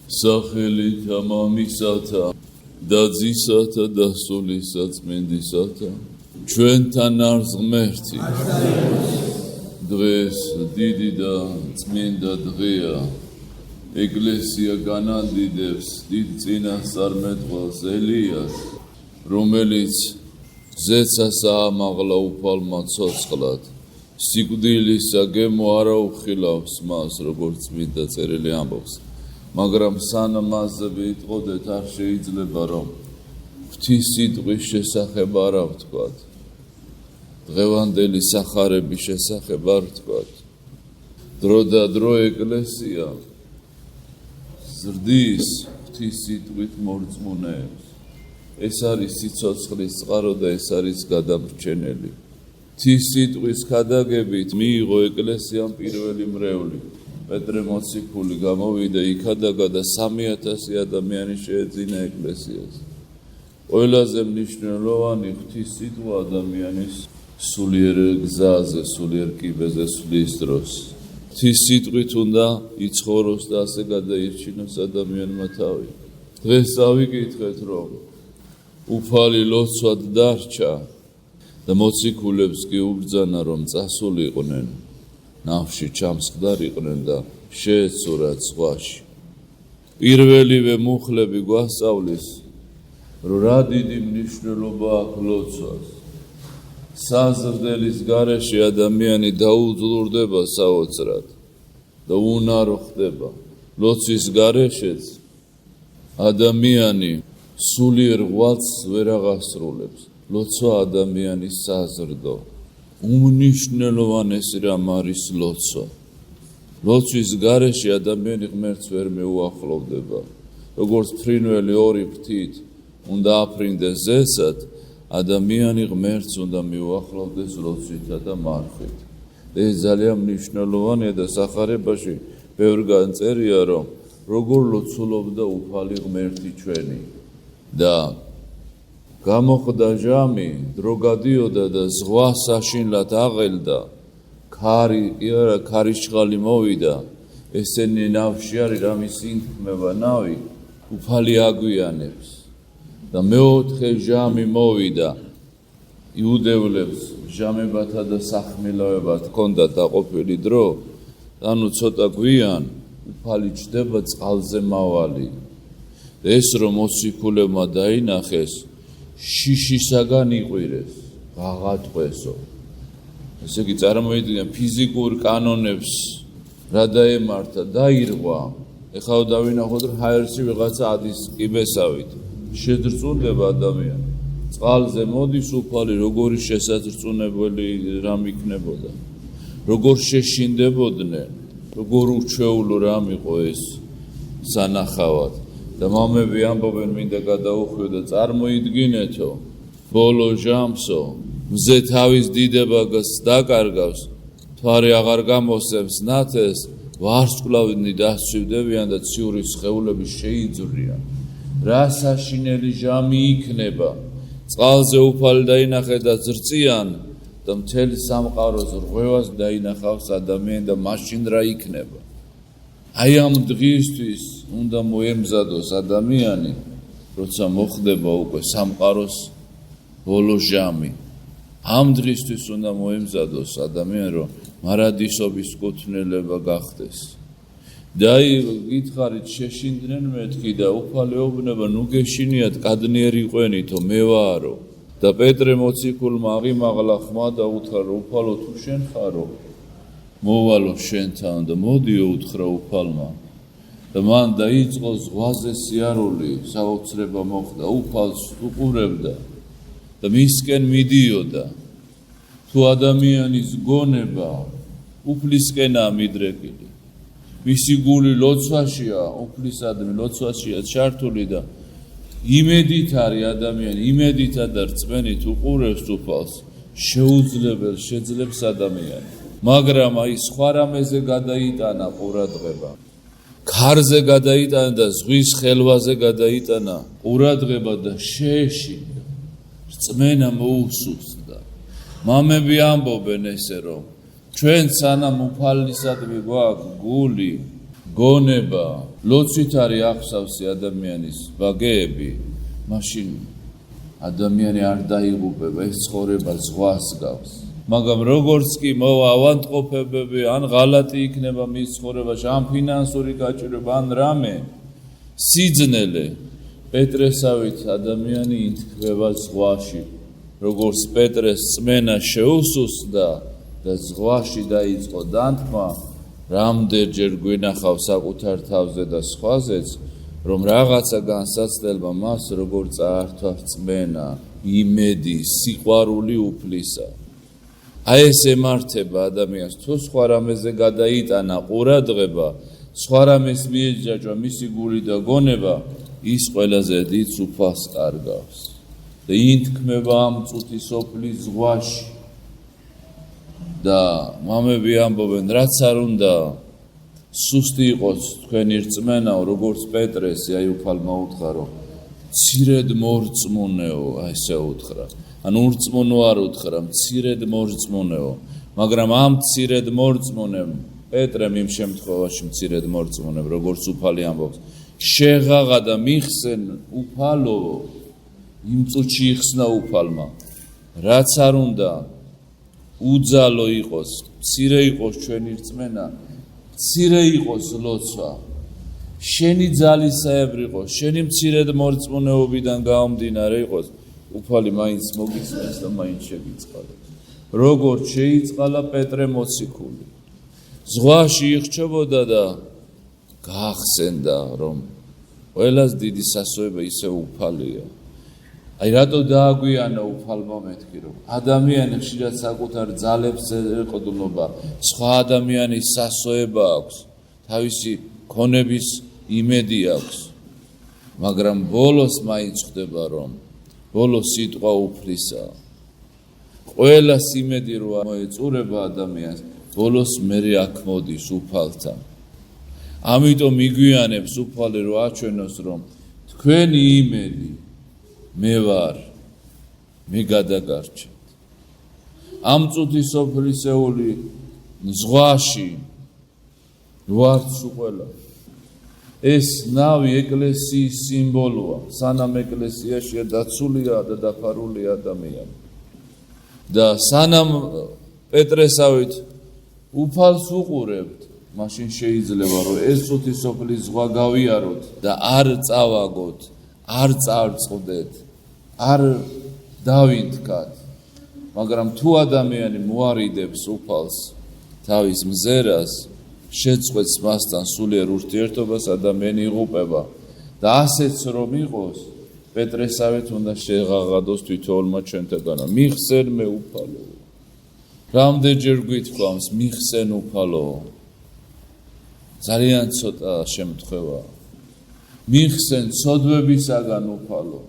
სახელითა მამისათა და ძისათა და სულისა წმინდისათა ჩვენთან არს ღმერთი დღეს დიდი და წმინდა დღეა ეკლესია განადიდებს დიდ წინასწარმეტყველს ელიას რომელიც ზეცას აამაღლა უფალმა ცოცხლად სიკვდილისა გემო არ აუხილავს მას როგორც წმინდა წერილი ამბობს მაგრამ სანამ მასზე ვიტყოდეთ არ შეიძლება რომ ღვთის სიტყვის შესახებ არ ავთქვათ დღევანდელი სახარების შესახებ არ ვთქვათ დრო და დრო ეკლესია ზრდის ღვთის სიტყვით მორწმუნეებს ეს არის სიცოცხლის წყარო და ეს არის გადამრჩენელი ღვთის სიტყვის ქადაგებით მიიღო ეკლესიამ პირველი მრევლი პეტრე მოციქული გამოვიდა იქადაგა და 3000 ადამიანი შეეძინა ეკლესიას ყველაზე მნიშვნელოვანი ღვთის სიტყვა ადამიანის სულიერ გზაზე სულიერ კიბეზე სulis დროს ღვთის სიტყვით უნდა იცხოვროს და ასე გადაირჩინოს ადამიანმა თავი დღეს ავიკითხეთ რომ უფალი ლოცვად დარჩა და მოციქულებს კი უბრძანა რომ წასულიყვნენ ნავში ჩამსხდარიყვნენ და შეეცურათ ზღვაში პირველივე მუხლები გვასწავლის რომ რა დიდი მნიშვნელობა აქვს ლოცვას საზრდელის გარეშე ადამიანი დაუძლურდება საოცრად და უნარო ხდება ლოცვის გარეშეც ადამიანი სულიერ ღვაწს ვერ აღასრულებს ლოცვა ადამიანის საზრდო უმნიშვნელოვანესი რამ არის ლოცვა ლოცვის გარეშე ადამიანი ღმერთს ვერ მეუახლოვდება როგორც ფრინველი ორი ფრთით უნდა აფრინდეს ზესად ადამიანი ღმერთს უნდა მიუახლოვდეს ლოცვითა და მარხვით ეს ძალიან მნიშვნელოვანია და სახარებაში ბევრგან წერია რომ როგორ ლოცულობდა უფალი ღმერთი ჩვენი და გამოხდა ჟამი დრო გადიოდა და ზღვა საშინლად აღელდა ქარიშხალი მოვიდა ესენი ნავში არის რამის ინთქმება ნავი უფალი აგვიანებს და მეოთხე ჟამი მოვიდა იუდევლებს ჟამებათა და სახმელავებათ ჰქონდათ დაყოფილი დრო ანუ ცოტა გვიან უფალი ჩდება წყალზე მავალი ეს რომ მოციქულებმა დაინახეს შიშისაგან იყვირეს აღატყვესო ესე იგი წარმოიდგინე ფიზიკურ კანონებს რა დაემართა დაირღვა ეხლა დავინახოთ რომ ჰაერში ვიღაცა ადის კიბესავით შედრწუნდება ადამიანი წყალზე მოდის უფალი როგორი შესაძრწუნებელი რამ იქნებოდა როგორ შეშინდებოდნენ როგორ უჩვეულო რამ იყო ეს სანახავად და მამები ამბობენ მინდა გადაუხვიო და წარმოიდგინეთო ბოლო ჟამსო მზე თავის დიდებას დაკარგავს თვარი აღარ გამოსცემს ნათეს ვარსკვლავნი დასცვივდებიან და ციური სხეულები შეიძვრიან რა საშინელი ჟამი იქნება წყალზე უფალი დაინახე და ზრწიან და მთელი სამყაროს რღვევას დაინახავს ადამიანი და მაშინ რა იქნება აი ამ დღისთვის უნდა მოემზადოს ადამიანი როცა მოხდება უკვე სამყაროს ბოლო ჟამი ამ დღისთვის უნდა მოემზადოს ადამიანი რომ მარადისობის კუთვნილება გახდეს და გითხარით შეშინდნენ მეთქი და უფალი ეუბნება ნუ გეშინიათ კადნიერი ყვენითო მე ვარო და პეტრე მოციქულმა აღიმაღლა ხმა და უთხრა უფალო თუ შენ ხარო მოვალო შენთან და მოდიო უთხრა უფალმა და მან დაიწყო ზღვაზე სიარული საოცრება მოხდა უფალს უყურებდა და მისკენ მიდიოდა თუ ადამიანის გონება უფლისკენაა მიდრეკილი მისი გული ლოცვაშია უფლისადმი ლოცვაშია ჩართული და იმედით არის ადამიანი იმედით და რწმენით უყურებს უფალს შეუძლებელ შეძლებს ადამიანი მაგრამ აი სხვა რამეზე გადაიტანა ყურადღება ქარზე გადაიტანა და ზღვის ხელვაზე გადაიტანა ყურადღება და შეეშინდა რწმენა მოუსუსტდა მამები ამბობენ ესე რომ ჩვენ სანამ უფალისადმი გვაქვს გული გონება ლოცვით არის ახსავსი ადამიანის ვაგეები, მაშინ ადამიანი არ დაიღუპება, ეს ცხოვრება ზღვას გავს. მაგრამ როგორც კი მოვა ავადმყოფობები, ან ღალატი იქნება მის ცხოვრებაში, ან ფინანსური გაჭირვება, ან რამე, სიძნელე, პეტრესავით ადამიანი ითქმება ზღვაში, როგორც პეტრეს წმენა შეუსუსტდა და ზღვაში დაიწყო დანთქმა, რამდენჯერ გვინახავ საკუთარ თავზე და სხვაზეც, რომ რაღაცა განსაცდელმა მას როგორც წაართვა წმენა, იმედი, სიყვარული უფლისა. აი ეს ემართება ადამიანს, თუ სხვა რამეზე გადაიტანა ყურადღება, სხვა რამეს მიეჯაჭვა მისი გული და გონება, ის ყველაზე დიდ უფალს კარგავს. და ითქმება ამ წუთის სოფლის ზღვაში. და მამები ამბობენ, რაც არ უნდა სუსტი იყოს თქვენი რწმენაო, როგორც პეტრესი, აი უფალმა უთხრა, რომ მცირედ მორწმუნეო, აი ესე უთხრა. ანუ ურწმუნო არ უთხრა, მცირედ მორწმუნეო, მაგრამ ამ მცირედ მორწმუნემ, პეტრემ იმ შემთხვევაში მცირედ მორწმუნემ, როგორც უფალი ამბობს, შეღაღა და მიხსენ უფალო, იმ წუთში იხსნა უფალმა, რაც არ უნდა უძალო იყოს, მცირე იყოს ჩვენი რწმენა, მცირე იყოს ლოცვა, შენი ძალისაებრი იყოს, შენი მცირედ მორწმუნეობიდან გამომდინარე იყოს, უფალი მაინც მოგიწმენს და მაინც შეგიწყალებს. როგორც შეიწყალა პეტრე მოციქული. ზღვაში იხჩებოდა და გაახსენდა, რომ ყველას დიდი სასოება ისე უფალია. აი რატო დააგვიანა უფალმა მეთქი, რომ ადამიანი ხშირად საკუთარ ძალებს ეყრდნობა, სხვა ადამიანის სასოება აქვს, თავისი ქონების იმედი აქვს, მაგრამ ბოლოს მაინც ხდება, რომ ბოლოს სიტყვა უფლისაა. ყველა იმედი რო მოეწურება ადამიანს, ბოლოს მერე აქ მოდის უფალთან. ამიტომ იგვიანებს უფალი რო აჩვენოს, რომ თქვენი იმედი მე ვარ, მე გადაგარჩეთ. ამ წუთის სოფლისეული ზღვაში ვართ ყველა. ეს ნავი ეკლესიის სიმბოლოა, სანამ ეკლესიაშია დაცულია და დაფარულია ადამიანი. და სანამ პეტრესავით უფალს უყურებთ, მაშინ შეიძლება რომ ეს წუთის სოფლის ზღვა გავიაროთ და არ წავაგოთ, არ წარწყდეთ, არ დავითქათ. მაგრამ თუ ადამიანი მოარიდებს უფალს, თავის მზერას, შეწყვეტს მასთან სულიერ ურთიერთობას, ადამიანი იღუპება. და ასეც რომ იყოს, პეტრესავით უნდა შეღაღადოს თითოეულმა ჩვენთაგანა. მიხსენ მე უფალო. რამდენჯერ გვითქვამს, მიხსენ უფალო. ძალიან ცოტა შემთხვევაა. მიხსენ ცოდვებისაგან უფალო.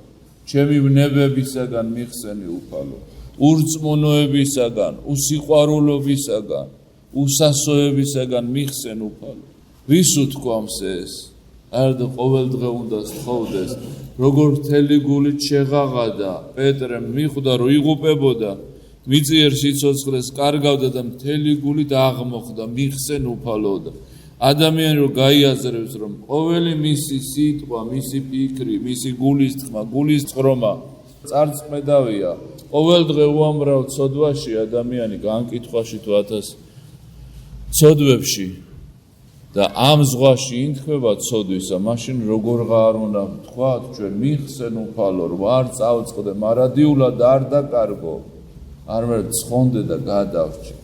ჩემი ვნებებისაგან მიხსენი უფალო. ურწმუნოებისაგან, უსიყვარულობისაგან, უსასოებისაგან მიხსენ უფალო. ვის უთქვამს ეს? არდა ყოველდღე უნდა სთხოვდეს, როგორ მთელი გულით შეღაღადა, პეტრემ მიხვდა, რომ იღუპებოდა, მიწიერ სიცოცხლეს კარგავდა და მთელი გულით აღმოხდა, მიხსენ უფალოდა. ადამიანი რო გაიაზრებს, რომ ყოველი მისი სიტყვა, მისი ფიქრი, მისი გულის თქმა, გულის წრომა წარწმედავია, ყოველდღე უამრავ ცოდვაში ადამიანი განკითხვაში თუ 1000 ცოდვებში და ამ ზღვაში ინთქმება ცოდვისა, მაშინ როგორღა არ უნდა ვთქვათ ჩვენ მიხსენ უფალო, რომ არ წავწყდე, მარადიულად არ დაკარგო, არამედ ცხონდე და გადავრჩე.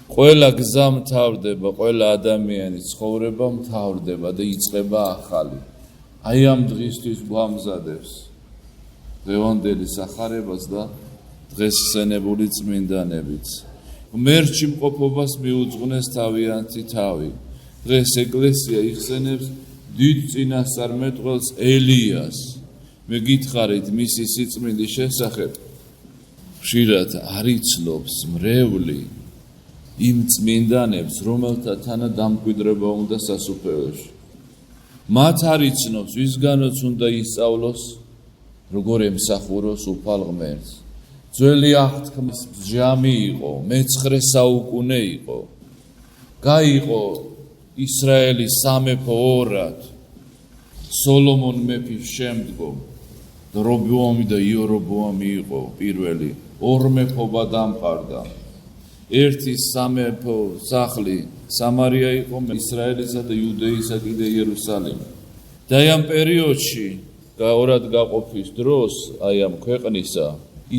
ყველა გზა მთავრდება, ყველა ადამიანის ცხოვრება მთავრდება და იწყება ახალი. აი ამ დღისთვის გვამზადებს დღევანდელი სახარებას და დღეს ხსენებული წმინდანებიც. ღმერთში მყოფობას მიუძღვნეს თავიანთი თავი. დღეს ეკლესია იხსენებს დიდ წინასწარმეტყველს ელიას. მე გითხარით მისი სიწმინდის შესახებ, ხშირად არ იცნობს მრევლი იმ წმინდანებს, რომელთა თანადამკვიდრება უნდა სასუფეველში. მათ არ იცნობს, ვისგანაც უნდა ისწავლოს, როგორ ემსახუროს უფალ ღმერთს. ძველი აღთქმის ჯამი იყო, მე-9 საუკუნე იყო. გაიყო ისრაელის სამეფო ორად სოლომონ მეფის შემდგომ რობოამი და იორობოამი იყო პირველი ორ მეფობა დამყარდა ერთი სამეფო სახლი სამარია იყო ისრაელისა და იუდეისა კიდე იერუსალიმი და ამ პერიოდში ორად გაყოფის დროს აი ამ ქვეყნისა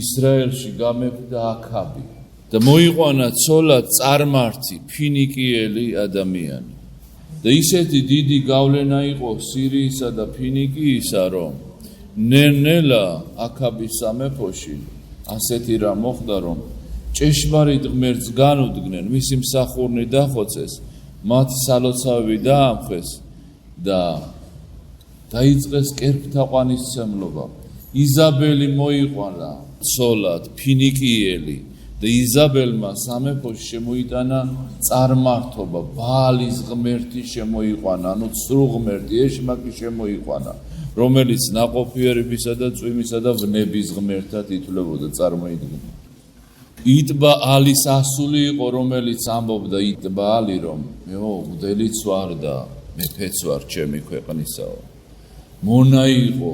ისრაელში გამეფდა აქაბი და მოიყვანა ცოლად წარმართი ფინიკიელი ადამიანი და ისეთი დიდი გავლენა იყო სირიისა და ფინიკიისა რომ ნელ-ნელა აქაბის სამეფოში ასეთი რა მოხდა რომ ჭეშმარიტ ღმერთს განუდგნენ მისი მსახურნი დახოცეს მათი სალოცავები დაამხეს და დაიწყეს კერპთაყვანისმცემლობა იზაბელი მოიყვანა ცოლად ფინიკიელი და იზაბელმა სამეფოში შემოიტანა წარმართობა ბაალის ღმერთი შემოიყვანა ანუ ცრუ ღმერთი ეშმაკი შემოიყვანა რომელიც ნაყოფიერებისა და წვიმისა და ვნების ღმერთად ითვლებოდა წარმოიდგინეთ იტბაალის ასული იყო რომელიც ამბობდა იტბაალი რომ მეო მგდელიც ვარ და მეფეც ვარ ჩემი ქვეყნისაო მონა იყო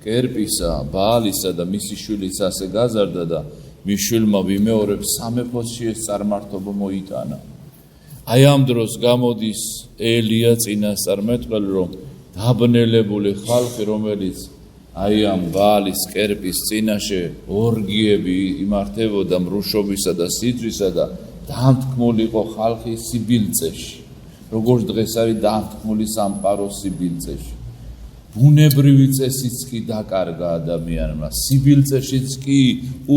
კერპისა ბაალისა და მისი შვილიც ასე გაზარდა და მის შვილმა ვიმეორებს სამეფოში ეს წარმართობა მოიტანა აი ამ დროს გამოდის ელია წინასწარმეტყველი რომ დაბნელებული ხალხი რომელიც აი ამ ბაალის კერპის წინაშე ორგიები იმართებოდა მრუშობისა და სიძვისა და დამთქმული იყო ხალხი სიბილწეში როგორც დღეს არის დამთქმული სამყარო სიბილწეში ბუნებრივი წესიც კი დაკარგა ადამიანმა სიბილწეშიც კი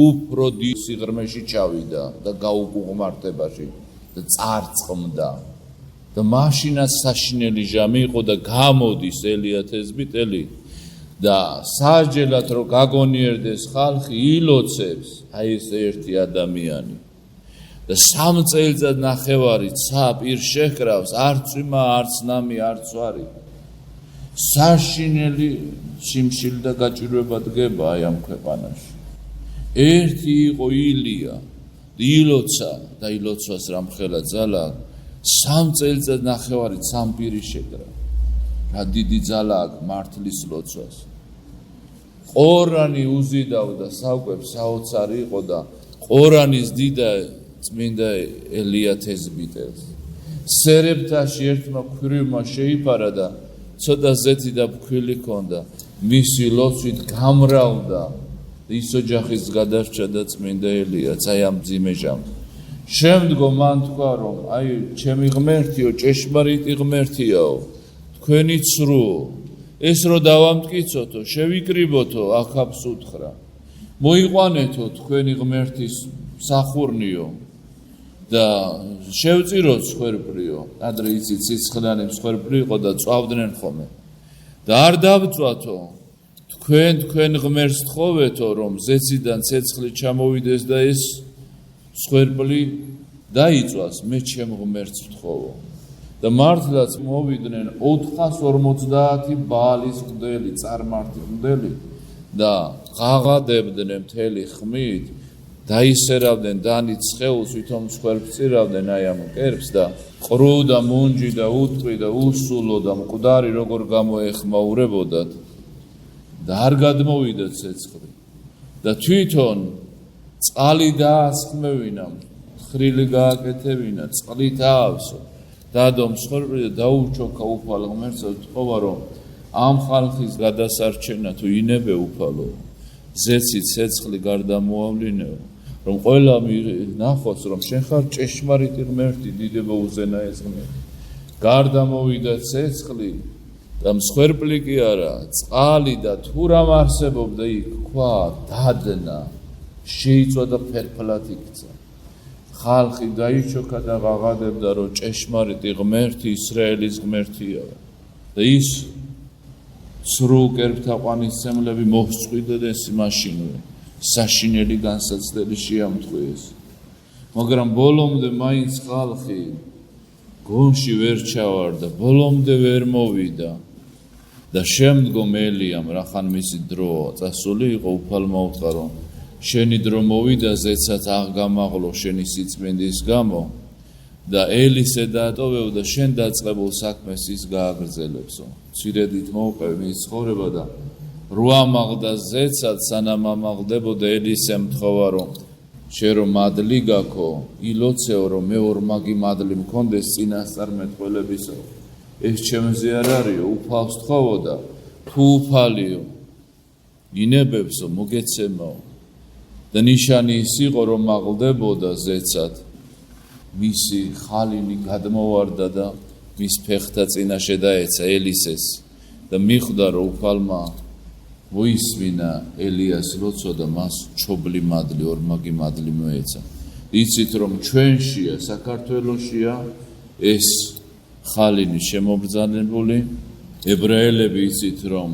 უფრო დიდ სიღრმეში ჩავიდა და გაუყუღმართებაში და წარწყმდა და მაშინაც საშინელი ჟამი იყო და გამოდის ელია თეზბიტელი და საჯელად რომ გაგონიერდეს ხალხი ილოცებს აი ეს ერთი ადამიანი და 3 წელიწად ნახევარი ცა პირ შეჰკრავს არც წვიმა არც ნამი არც ვარი საშინელი სიმშილი და გაჭირვება დგება აი ამ ქვეყანაში ერთი იყო ილია ილოცა და ილოცვას რამხელა ძალა 3 წელიწად ნახევარი სამ პირი შეკრა რა დიდი ძალა აქვს მართლის ლოცვას ყორანი უზიდავდა საკვებს საოცარი იყო და ყორანის დიდა წმინდა ელია თეზბიტელს სერებთაში ერთმა ქვრივმა შეიფარა და ცოტა ზეთი და ფქვილი ჰქონდა მისი ლოცვით გამრავლდა ის ოჯახიც გადარჩა და წმინდა ელიაც აი ამ მძიმე ჟამს შემდგომ მან თქვა რომ აი ჩემი ღმერთიო ჭეშმარიტი ღმერთიაო თქვენი ცრუო ეს რო დავამტკიცოთო შევიკრიბოთო აქაბს უთხრა მოიყვანეთო თქვენი ღმერთის მსახურნიო და შევწიროთ სხერპლიო ადრე იცით სიცხლიანი მსხვერპლი იყო და წვავდნენ ხოლმე და არ დავწვათო თქვენ ღმერთს თხოვეთო რომ ზეციდან ცეცხლი ჩამოვიდეს და ეს სხერპლი დაიწვას მე ჩემ ღმერთს ვთხოვო და მართლაც მოვიდნენ 450 ბაალის მგდელი წარმართი მგდელი და ღაღადებდნენ მთელი ხმით დაისერავდნენ დანით სხეულს ვითომ სხერფწირავდნენ აი ამ კერპს და ყრუ და მუნჯი და უტყვი და უსულო და მკვდარი როგორ გამოეხმაურებოდათ და არ გადმოვიდა ცეცხლი და თვითონ წყალი დაასხმევინა ხრილი გააკეთებინა წყლით აავსო დადო მსხვერპლი და დაუჩოქა უფალ ღმერთს თქობა რომ ამ ხალხის გადასარჩენა თუ ინებე უფალო ზეცი ცეცხლი გარდამოავლინეო რომ ყველა ნახოს რომ შენ ხარ ჭეშმარიტი ღმერთი დიდება უზენა ეს ღმერთი გარდამოვიდა ცეცხლი და მსხვერპლი კი არა წყალი და თუ რამ არსებობდა იქ ქვა დადნა შეიწვა და ფერფლად იქცა ხალხი დაიჩოქა და ღაღადებდა რომ ჭეშმარიტი ღმერთი ისრაელის ღმერთია და ის სრულ კერპთაყვანისმცემლები მოჰწყვიდდნენ მაშინვე საშინელი განსაცდელი შეამთხვიეს მაგრამ ბოლომდე მაინც ხალხი გონში ვერ ჩავარდა ბოლომდე ვერ მოვიდა და შემდგომ ელიამ რახან მისი დრო წასული იყო უფალმა უთხრა რომ შენი დრო მოვიდა ზეცად აღგამაღლო შენი სიწმინდის გამო და ელისე დაატოვებო და შენ დაწყებულ საქმეს ის გააგრძელებსო. მცირედით მოუყევი მის ცხოვრება და რო ამაღლდა ზეცად, სანამ ამაღლდებოდა ელისემ მთხოვა რომ შენ რომ მადლი გაქო, ილოცეო რომ მე ორმაგი მადლი მქონდეს წინასწარმეტყველებისა. ეს ჩემზე არ არისო, უფალს თხოვო და თუ უფალიო ინებებსო მოგეცემო. და ნიშანი ის იყო რომ მაღლდებოდა ზეცად, მისი ხალინი გადმოვარდა და მის ფეხთა წინაშე დაეცა ელისეს და მიხვდა რომ უფალმა მოისმინა ელიას ლოცვა და მას ჩობლი მადლი, ორმაგი მადლი მოეცა. იცით რომ ჩვენშია, საქართველოშია ეს ხალინი შემობრძანებული. ებრაელები იცით რომ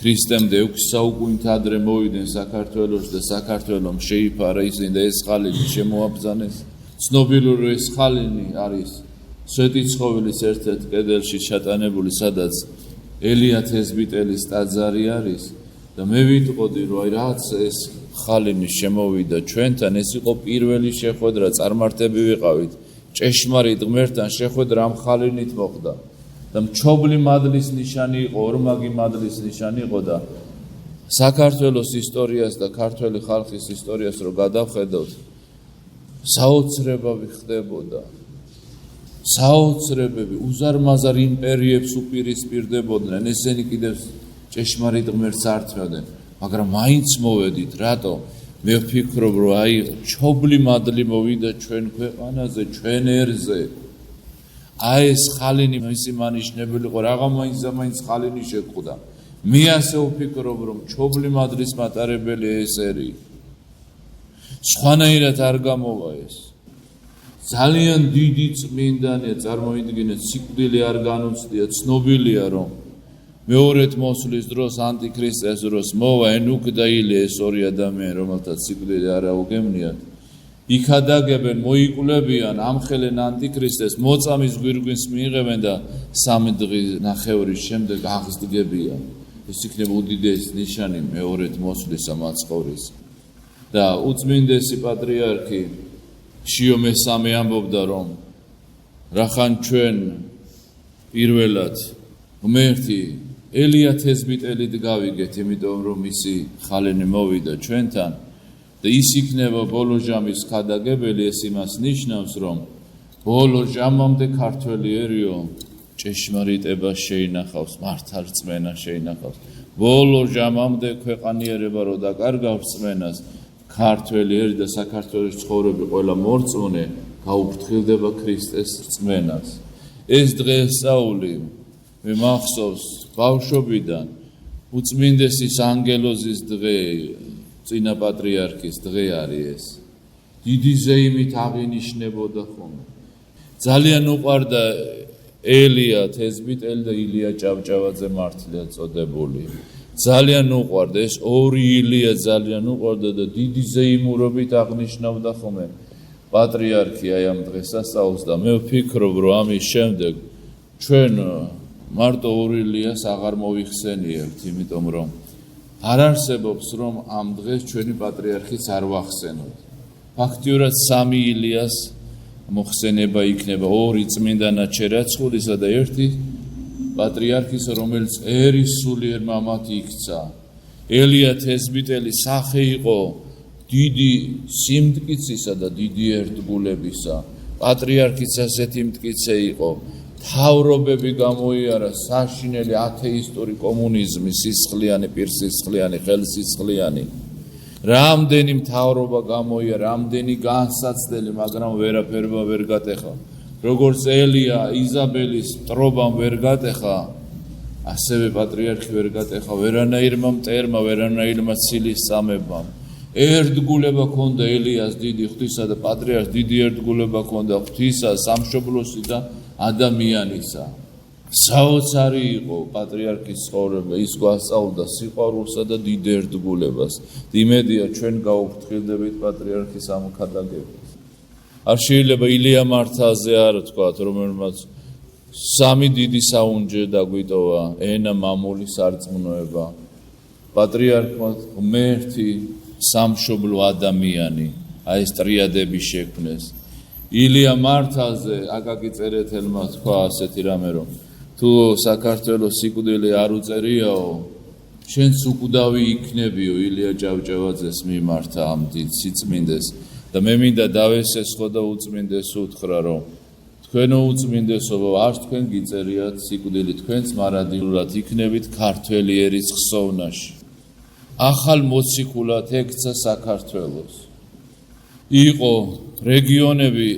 ქრისტემდე 6 საუკუნით ადრე მოვიდნენ საქართველოში და საქართველომ შეიფარა ისინი და ეს ხალინი შემოაბრძანეს. ცნობილი ეს ხალინი არის სვეტიცხოვლის ერთ-ერთ კედელში ჩატანებული, სადაც ელია თესბიტელის ტაძარი არის და მე ვიტყოდი რომ აი რაც ეს ხალინი შემოვიდა ჩვენთან, ეს იყო პირველი შეხვედრა, წარმართები ვიყავით ჭეშმარიტ ღმერთთან შეხვედრა ამ ხალინით მოხდა და მჩობლი მადლის ნიშანი იყო, ორმაგი მადლის ნიშანი იყო და საქართველოს ისტორიას და ქართველი ხალხის ისტორიას რო გადავხედოთ, საოცრებები ხდებოდა. საოცრებები უზარმაზარ იმპერიებს უპირისპირდებოდნენ, ესენი კიდევ ჭეშმარიტ ღმერთს ართმევდნენ, მაგრამ მაინც მოვედით, რატო? მე ვფიქრობ, რომ აი ჩობლი მადლი მოვიდა ჩვენ ქვეყანაზე, ჩვენ ერზე. აი ეს ხალინი მისი მანიშნებელი იყო, რაღა მაინც ხალინი შეკვდა. მე ასე ვფიქრობ, რომ ჩობლი მადლის მატარებელი ეს ერი. სხვანაირად არ გამოვა ეს. ძალიან დიდი წმინდანია, წარმოიდგინეთ, სიკვდილი არ განუცდია, ცნობილია რომ მეორედ მოსვლის დროს, ანტიქრისტეს დროს მოვა ენუქ და ილია, ეს ორი ადამიანი, რომელთაც სიკვდილი არ აუგემნიათ. იქ ადაგებენ, მოიკულებიან, ამხელენ ანტიქრისტეს, მოწამის გვირგვინს მიიღებენ და 3 დღის ნახევრის შემდეგ აღსდგებიან. ეს იქნება უდიდესი ნიშანი მეორედ მოსვლისა მაცხოვრის. და უწმინდესი პატრიარქი შიო მესამე ამბობდა რომ რახან ჩვენ პირველად ღმერთი ელია თესბიტელით გავიგეთ, იმიტომ რომ მისი ხალინი მოვიდა ჩვენთან და ის იქნება ბოლო ჟამის ხადაგებელი. ეს იმას ნიშნავს რომ ბოლო ჟამამდე ქართველიერიო ჭეშმარიტებას შეინახავს, მართალრწმენას შეინახავს. ბოლო ჟამამდე ქვეყანიერება რო დაკარგავს რწმენას, ქართველი ერი და საქართველოს ცხოვრები ყველა მორწმუნე გაუფრთხილდება ქრისტეს რწმენას. ეს დღესასწაული მე მახსოვს ბავშვობიდან, უწმინდესის ანგელოზის დღე, წინა პატრიარქის დღე არის ეს. დიდი ზეიმით აღინიშნებოდა ხოლმე. ძალიან უყვარდა ელია თესბიტელი და ილია ჭავჭავაძე მართლია წოდებული. ძალიან უყვარდა ეს ორი ილია, ძალიან უყვარდა და დიდი ზეიმურობით აღნიშნავდა ხოლმე პატრიარქი აი ამ დღესასწაულს და მე ვფიქრობ რომ ამის შემდეგ ჩვენ მარტო ორი ილიას აღარ მოვიხსენიებთ, იმიტომ რომ არ არსებობს რომ ამ დღეს ჩვენი პატრიარქიც არ ვახსენოთ. ფაქტიურად 3 ილიას მოხსენება იქნება, 2 წმინდა ნაჩერაცხულისა და 1 პატრიარქის, რომელიც ერის სულიერ მამად იქცა. ელია თესბიტელი სახე იყო დიდი სიმტკიცისა და დიდი ერთგულებისა. პატრიარქიც ასეთი მტკიცე იყო. თავრობები გამოიარა საშინელი ათეისტური კომუნიზმი, სისხლიანი, პირსისხლიანი, ხელსისხლიანი. რამდენი მთავრობა გამოიარა, რამდენი განსაცდელი, მაგრამ ვერაფერმა ვერ გატეხა. როგორც ელია იზაბელის მტრობამ ვერ გატეხა, ასევე პატრიარქი ვერ გატეხა ვერანაირმა მტერმა, ვერანაირმა ცილისწამებამ. ერთგულება ჰქონდა ელიას დიდი ღვთისა და პატრიარქს დიდი ერთგულება ჰქონდა ღვთისა, სამშობლოსი და ადამიანისა. საოცარი იყო პატრიარქის ცხოვრება, ის გვასწავლდა სიყვარულსა და დიდ ერთგულებას. იმედია ჩვენ გავუფრთხილდებით პატრიარქის ამ ქადაგებას. არ შეიძლება ილია მართალზე არ ვთქვათ, რომელმაც 3 დიდი საუნჯე დაგვიტოვა, ენა, მამული, სარწმუნოება. პატრიარქმა ღმერთი, სამშობლო ადამიანი, აი ეს ტრიადები შექმნეს. ილია მართალზე აკაკი წერეთელმა თქვა ასეთი რამე რომ თუ საქართველოს სიკვდილი არ უწერიაო შენც უკვდავი იქნებიო ილია ჭავჭავაძეს მიმართა ამ დიდ სიწმინდეს და მე მინდა დავესეს ხო და უწმინდეს უთხრა რომ თქვენო უწმინდესობო არ თქვენ გიწერიათ სიკვდილი თქვენც მარადილურად იქნებით ქართველი ერის ხსოვნაში ახალ მოციქულად ექცა საქართველოს იყო რეგიონები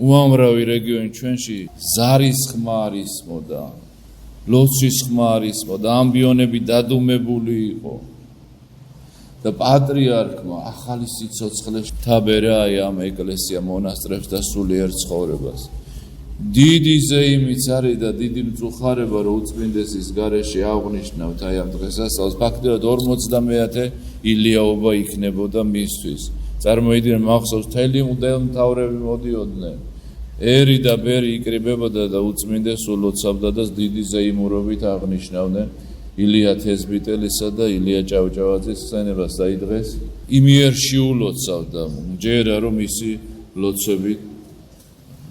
უამრავი რეგიონი ჩვენში ზარის ხმა არ ისმოდა ლოცვის ხმა არ ისმოდა ამბიონები დადუმებული იყო და პატრიარქმა ახალი სიცოცხლე შთაბერა ამ ეკლესია მონასტრებს და სულიერ ცხოვრებას დიდი ზეიმიც არის და დიდი მწუხარება რომ უწმინდესის გარეშე აღნიშნავთ აი ამ დღესასწაულს ფაქტობრივად 50-მე ილიაობა იქნებოდა მისთვის წარმოიდგინე მახსოვს მთელი მთავრები მოდიოდნენ ერი და ბერი იკრიბებოდა და უწმინდეს ულოცავდა და დიდი ზეიმურობით აღნიშნავდნენ ილია თესბიტელისა და ილია ჭავჭავაძის ხსენებას და დღეს იმიერში ულოცავდა მჯერა რომ ისი ლოცვები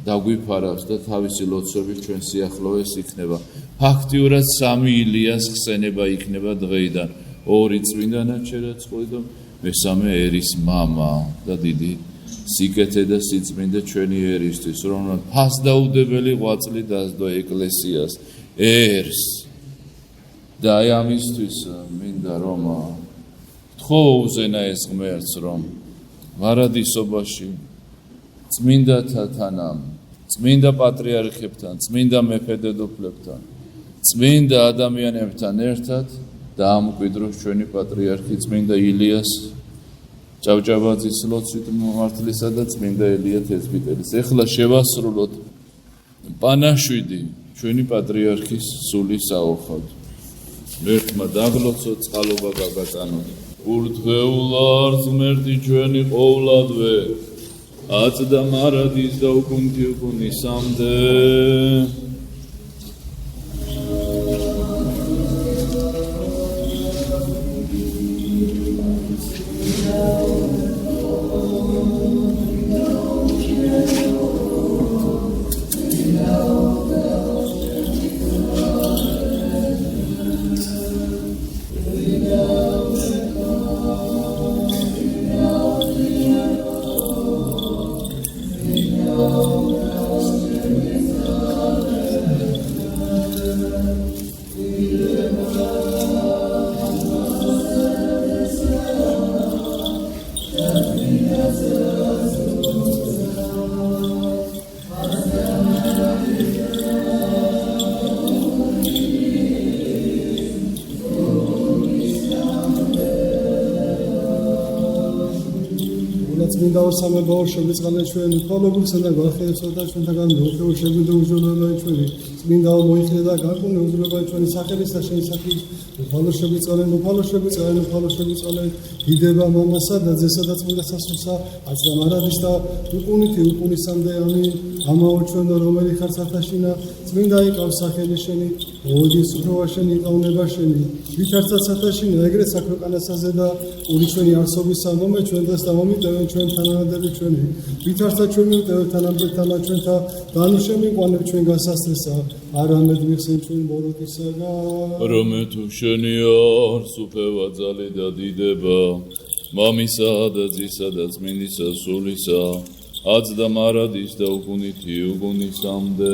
დაგვიფარავს და თავისი ლოცვები ჩვენ სიახლოვეს იქნება ფაქტიურად 3 ილიას ხსენება იქნება დღეიდან 2 წმინდანად შერაცხული და მესამე ერის მამა და დიდი სიკეთე და სიწმინდე ჩვენი ერისთვის რომ ფასდაუდებელი ღვაწლი დასდო ეკლესიას ერს და აი ამისთვის მინდა რომ თქო უზენა ეს ღმერთს რომ ვარადისობაში წმინდათთან წმინდა პატრიარქებთან წმინდა მეფე-დედოფლებთან წმინდა ადამიანებთან ერთად დაამკვიდროს ჩვენი პატრიარქი წმინდა ილიას ჭავჭავაძის ლოცვით მმართველისა და წმინდა ელია თესბიტელის ეხლა შევასრულოთ პანაშვიდი ჩვენი პატრიარქის სული საოხად მერთმა დაგლოცო წყალობა გაგაწანოთ ურთღეულარ ღმერთი ჩვენი ყოვლადვე აწდა მარადის და უკუნთი უკუნისამდე წმინდა ორსამება ორშობიწყალე ჩვენ მკვლობილსა და გვახერხებსა და ჩვენთაგან მოხეუშები და უზრუნველობა ჩვენი წმინდა მოიხდე და გარკვეული უზრუნველობა ჩვენი სახელის და შენი სახლის უფალოშებიწყალე დიდება მამასა და ძესა და წმინდა სასულსა აწდა მარადის და უკუნითი უკუნისამდე ამინ ამაო ჩვენო რომელი ხარ სათავშინა წმინდა იყავს სახელი შენი ოდის უფროა შენი იყავნება შენი ვითარცა სათავშინა ეგრეთ საქვეყანასაზე და ური ჩვენი არსობისა მომე ჩვენდას და მომიტევენ ჩვენ თანადები ჩვენი ვითარცა ჩვენი თანამდებთანა ჩვენთა განუშემიყვანებ ჩვენ გასასწრესა არამედ მიხსენ ჩვენ ბოროტისაგა რომე თუ შენი არს უფევა ძალე და დიდება მამისა და ძისა და წმინდისა სულისა აწდა მარადის და უკუნითი უკუნისამდე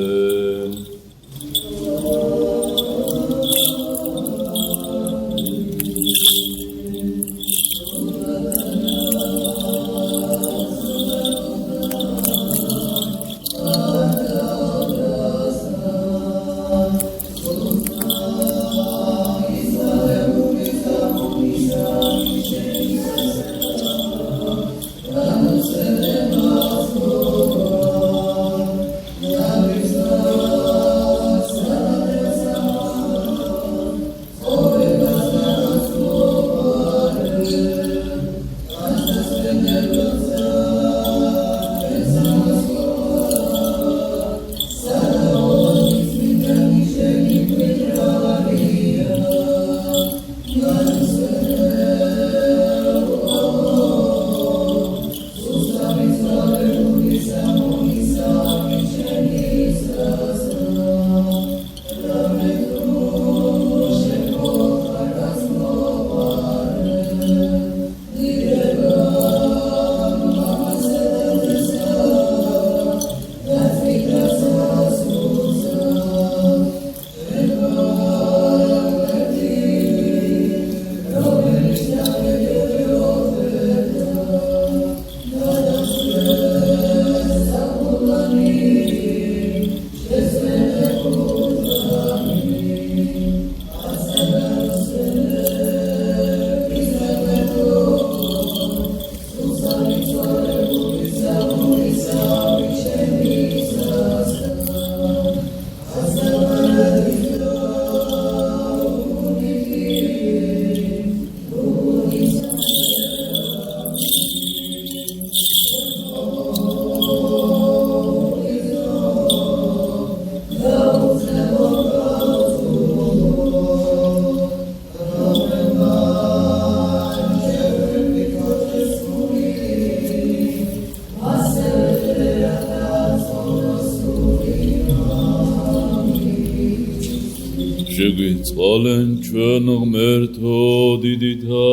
შეგვიწყალენ ჩვენ ღმერთო დიდითა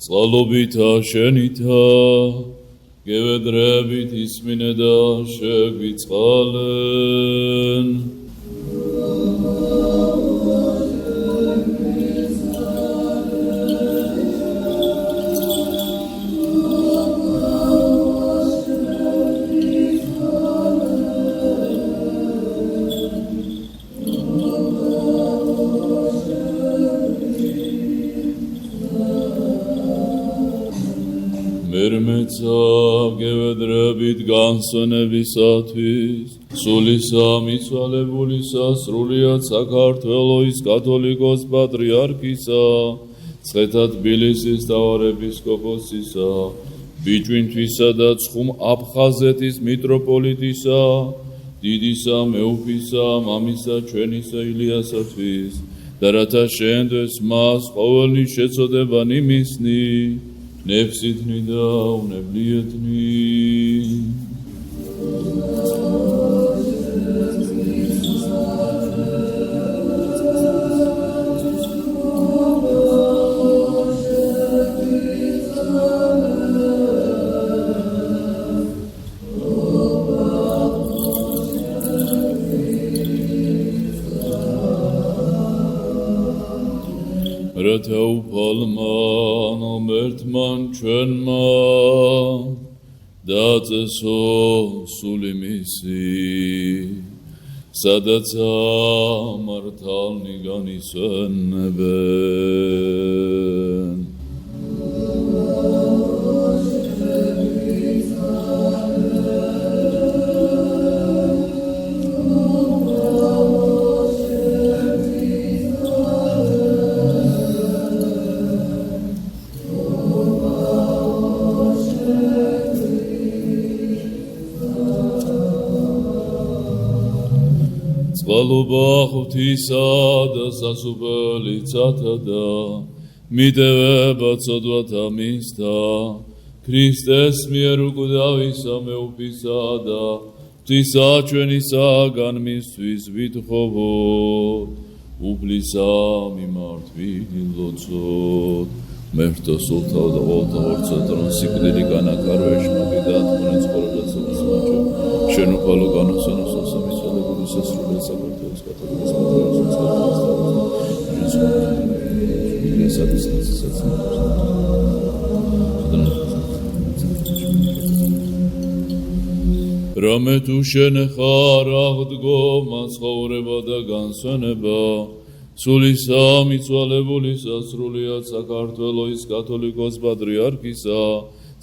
წყალობითა შენითა გევედრებით ისმინე და შეგვიწყალენ მერმეცა გევედრებით განსვენებისათვის სულისა მიცვალებულისა სრულიად საქართველოს კათოლიკოს პატრიარქისა ცხეთა თბილისის მთავარეპისკოპოსისა ბიჭვინთვისა და ცხუმ აფხაზეთის მიტროპოლიტისა დიდისა მეუფისა მამისა ჩვენისა ილიასათვის და რათა შენდეს მას ყოველნი შეწოდება ნიმისნი ნეფსითნი და უნებლიეთნი რათა უფალმა ღმერთმან ჩვენმა დაწესო სული მისი სადაც მართალნი განისვენებენ წყალობა ღვთისა და სასუპელიცათა და მიტევება ცოდვათა მისთა ქრისტეს მიერ უკვდავისა მეუფისა და ღვთისა ჩვენისაგან მისთვის ვითხოვოთ უფლისა მიმართვილი ლოცოთ მერთო სულთა და ყოველთა ორცოტრონ სიკვდილი განაკარვეშმაკი და თმონის ცხოვრებას მოსმაჩო შენ უფალო განოსანოს სამიცვალებულის სასრულიად საქართველოს კათოლიკოს რამე თუ შენ ხარ აღდგომა ცხოვრება და განსვენება სულისა მიცვალებულისა სრულიად საქართველოს კათოლიკოს პატრიარქისა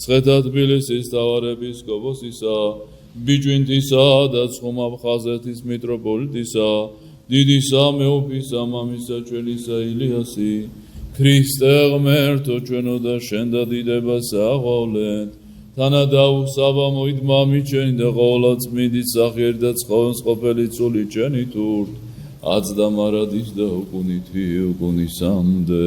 ცხეთა თბილისის მთავარეპისკოპოსისა ბიჭვინთისა და ცხუმ აფხაზეთის მიტროპოლიტისა დიდისა მეუფისა მამისა ჩვენისა ილიასი ქრისტე ღმერთო ჩვენო და შენ და დიდებას აღავლეთ თანადაუსაბა მოიდმამი ჩვენი და ყოვლადწმინდის სახიერ და ცხონს ყოფილი წული ჩვენი თურთ აცდა მარადის და უკუნითი უკუნისამდე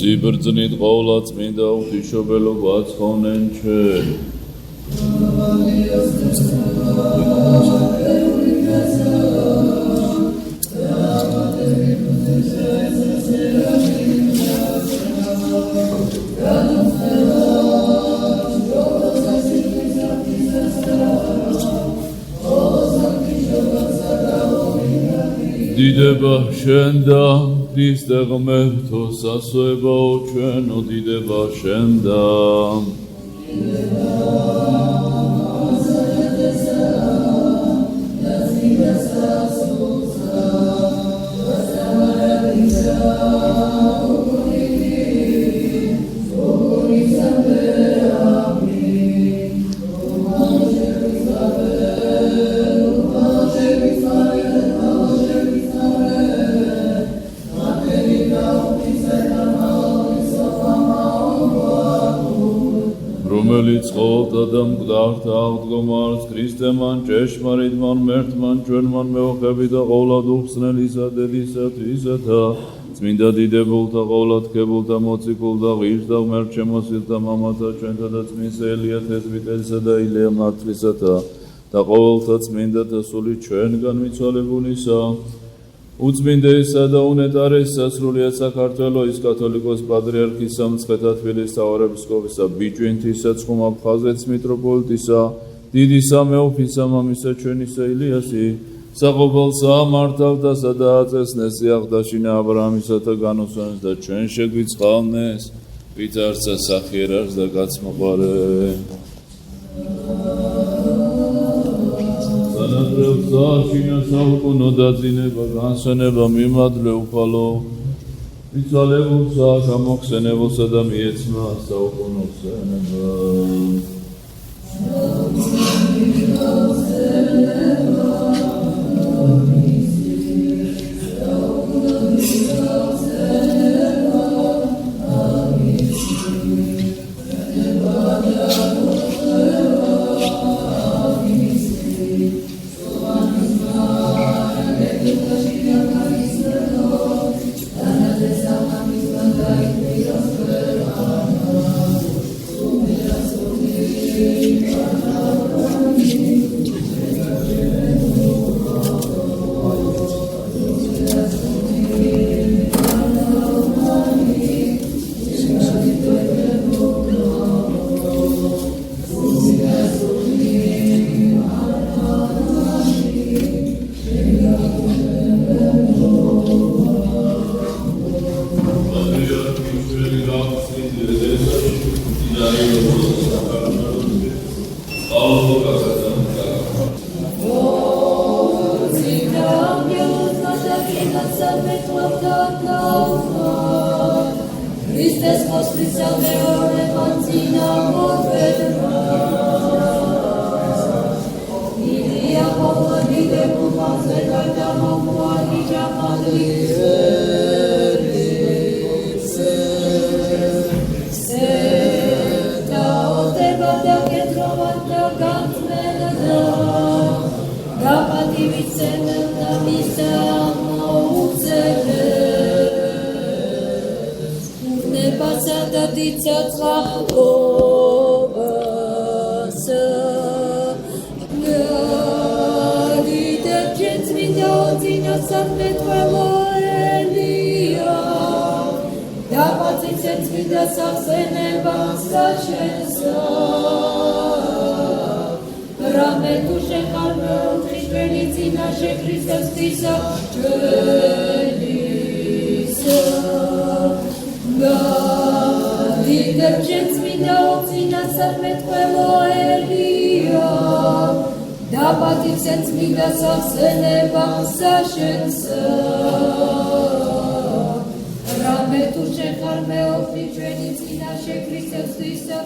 სიბრძნით ყოვლადწმინდა ღვთისმშობელობა ცხონენ ჩვენ დიდება შენ და ქრისტე ღმერთო სასოებაო ჩვენო დიდება შენ და Oh რომელიც ყოველთა და მკვდართა აღდგომართ ქრისტემან ჭეშმარიტმან მერთმან ჩვენმან მეოხები და ყოვლად უხსნელისა დედისათვისათა წმინდა დიდებულთა ყოვლად ქებულთა მოციქულთა ღირს და ღმერთ შემოსილთა მამათა ჩვენთა და წმინს ელია თესბიტელისა და ილია მართლისათა და ყოველთა წმინდათა სული ჩვენგან მიცვალებულისა უწმინდესა და უნეტარესა სრულიად საქართველოს კათოლიკოს პატრიარქისა მცხეთა თბილისის მთავარეპისკოპოსა ბიჭვინთისა ცხუმა აფხაზეთის მიტროპოლიტისა დიდი სამეოფისა მამისა ჩვენისა ილიასი საყოფელსა მართალთასა და აწესნეს სიახდაშინა აბრაამისა და განუსვენეს და ჩვენ შეგვიწყალნეს ვითარცა სახიერარს და კაცმოყარე საშინა საუკუნო დაძინება განსვენება მიმადლე უფალო მიცვალებულსა გამოხსენებულსა და მიეცმა საუკუნო ხსენება Rame tu shekar me ofri, čeni cina shekri se svisa.